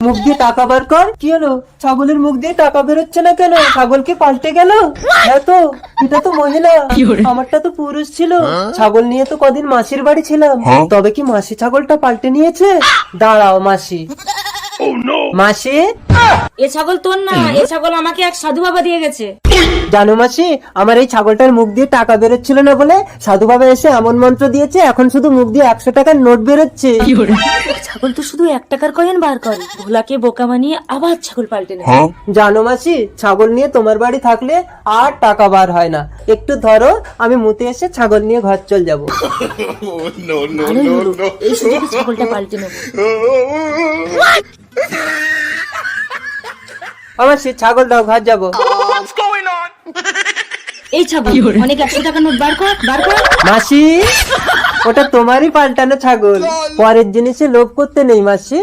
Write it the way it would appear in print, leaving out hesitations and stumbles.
মুখ দিয়ে টাকা বার কর। কি হলো, ছাগলের মুখ দিয়ে টাকা বেরোচ্ছে না কেন? ছাগল কি পাল্টে গেল? হ্যাঁ তো, এটা তো মহিলা, আমারটা তো পুরুষ ছিল। ছাগল নিয়ে তো কদিন মাসির বাড়ি ছিলাম, তবে কি মাসি ছাগলটা পাল্টে নিয়েছে? দাঁড়াও মাসি। মাসি, এ ছাগল তোর না, এ ছাগল আমাকে এক সাধু বাবা দিয়ে গেছে। জানো মাসি, আমার এই ছাগলটার মুখ দিয়ে টাকা বেরোচ্ছিল না বলে সাধু বাবা এসে এমন মন্ত্র দিয়েছে, এখন শুধু মুখ দিয়ে 100 টাকার নোট বেরোচ্ছে। ছাগল তো শুধু 1 টাকার কয়েন বার করে, ভোলাকে বোকা বানিয়ে আবার ছাগল পাল্টে নেয়। জানো মাসি, ছাগল নিয়ে তোমার বাড়ি থাকলে আর টাকা বার হয় না। একটু ধরো, আমি মুতে এসে ছাগল নিয়ে ঘর চল যাবো। ভালোই হলো, এই সুযোগে ছাগলটা পাল্টে নেবো। আমার সে ছাগল দাও, ঘর যাবো। এই ছাগল, অনেক 100 টাকার নোট বার কর, বার কর। মাসি, ওটা তোমারই পাল্টানো ছাগল, পরের জিনিসে লোভ করতে নেই মাসি।